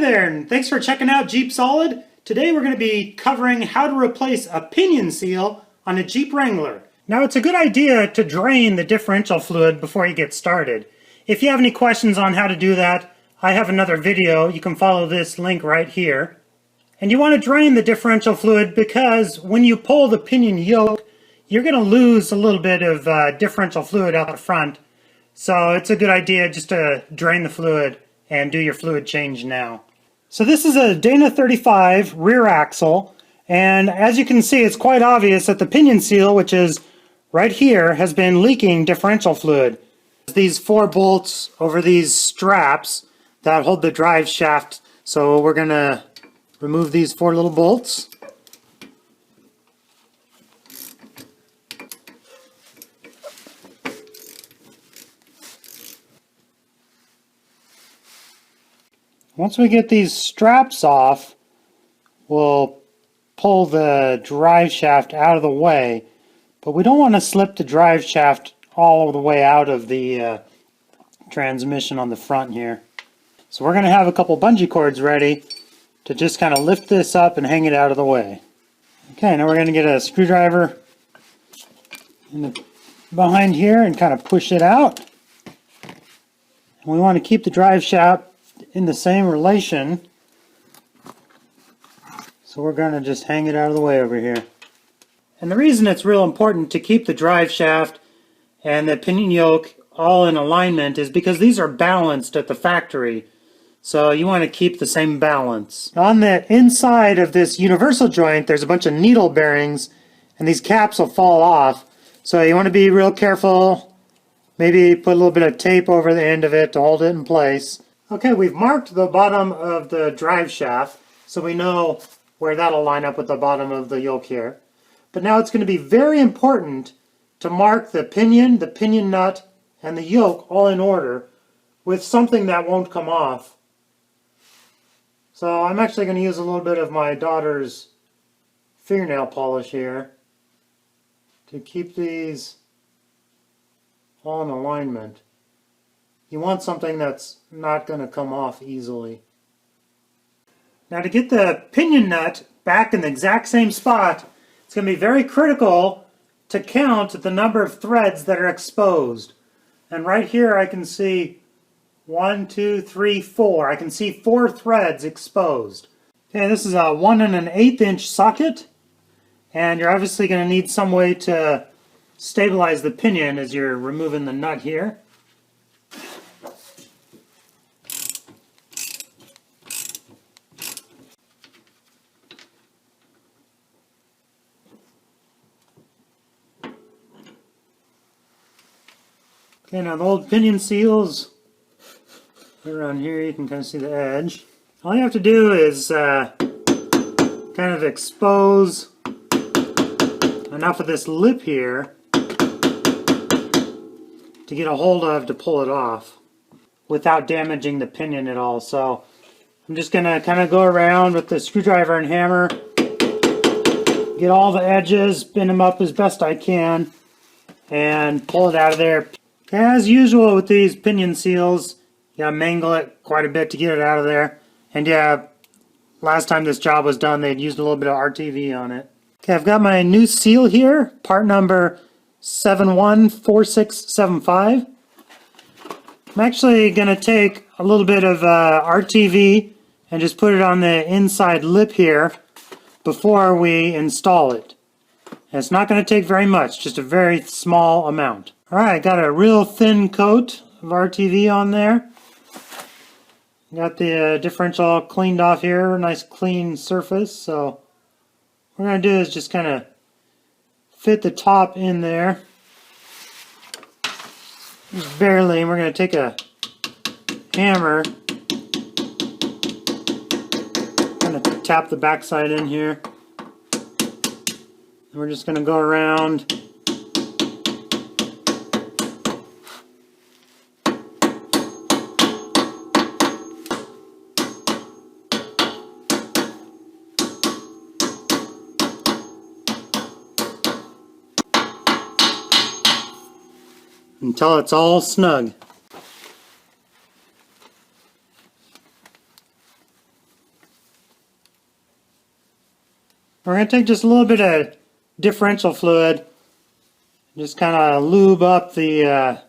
there, and thanks for checking out JeepSolid. Today we're going to be covering how to replace a pinion seal on a Jeep Wrangler. Now it's a good idea to drain the differential fluid before you get started. If you have any questions on how to do that, I have another video. You can follow this link right here. And you want to drain the differential fluid because when you pull the pinion yoke, you're going to lose a little bit of differential fluid out the front. So it's a good idea just to drain the fluid and do your fluid change now. So this is a Dana 35 rear axle, and as you can see, it's quite obvious that the pinion seal, which is right here, has been leaking differential fluid. These 4 bolts over these straps that hold the drive shaft, so we're going to remove these 4 little bolts. Once we get these straps off, we'll pull the drive shaft out of the way, but we don't want to slip the drive shaft all the way out of the transmission on the front here. So we're going to have a couple bungee cords ready to just kind of lift this up and hang it out of the way. Okay, now we're going to get a screwdriver behind here and kind of push it out. And we want to keep the drive shaft in the same relation, so we're going to just hang it out of the way over here. And the reason it's real important to keep the drive shaft and the pinion yoke all in alignment is because these are balanced at the factory, so you want to keep the same balance. On the inside of this universal joint there's a bunch of needle bearings, and these caps will fall off, so you want to be real careful. Maybe put a little bit of tape over the end of it to hold it in place. Okay, we've marked the bottom of the drive shaft, so we know where that'll line up with the bottom of the yoke here. But now it's going to be very important to mark the pinion nut, and the yoke all in order with something that won't come off. So I'm actually going to use a little bit of my daughter's fingernail polish here to keep these all in alignment. You want something that's not going to come off easily. Now to get the pinion nut back in the exact same spot, it's going to be very critical to count the number of threads that are exposed. And right here I can see 1, 2, 3, 4. I can see 4 threads exposed. Okay, this is a 1 1/8 inch socket, and you're obviously going to need some way to stabilize the pinion as you're removing the nut here. Okay, now the old pinion seals, around here you can kind of see the edge. All you have to do is kind of expose enough of this lip here to get a hold of to pull it off without damaging the pinion at all. So I'm just going to kind of go around with the screwdriver and hammer, get all the edges, bend them up as best I can, and pull it out of there. As usual with these pinion seals, you gotta mangle it quite a bit to get it out of there. And yeah, last time this job was done, they'd used a little bit of RTV on it. Okay, I've got my new seal here, part number 714675. I'm actually gonna take a little bit of RTV and just put it on the inside lip here before we install it. And it's not gonna take very much, just a very small amount. Alright, got a real thin coat of RTV on there. Got the differential cleaned off here, nice clean surface. So what we're going to do is just kind of fit the top in there. Just barely, and we're going to take a hammer, kind of tap the backside in here. And we're just going to go around until it's all snug. going to take just a little bit of differential fluid, just kind of lube up the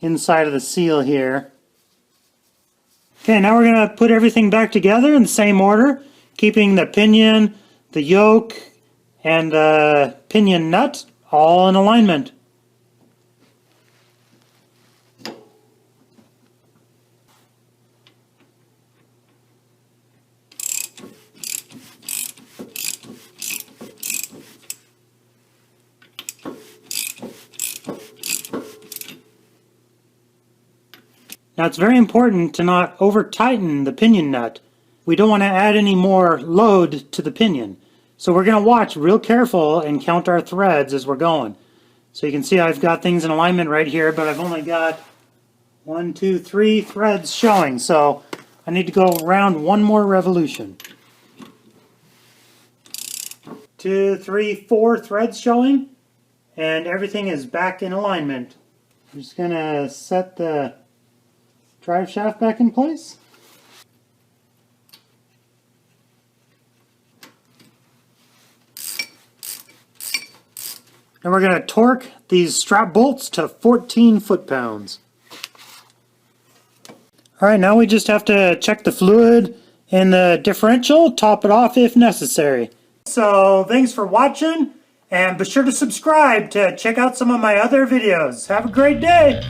inside of the seal here. Okay, now we're going to put everything back together in the same order, keeping the pinion, the yoke, and the pinion nut all in alignment. Now it's very important to not over-tighten the pinion nut. We don't want to add any more load to the pinion. So we're going to watch real careful and count our threads as we're going. So you can see I've got things in alignment right here, but I've only got 1, 2, 3 threads showing. So I need to go around one more revolution. 2, 3, 4 threads showing, and everything is back in alignment. I'm just going to set the drive shaft back in place. And we're going to torque these strap bolts to 14 foot-pounds. Alright, now we just have to check the fluid and the differential, top it off if necessary. So thanks for watching, and be sure to subscribe to check out some of my other videos. Have a great day!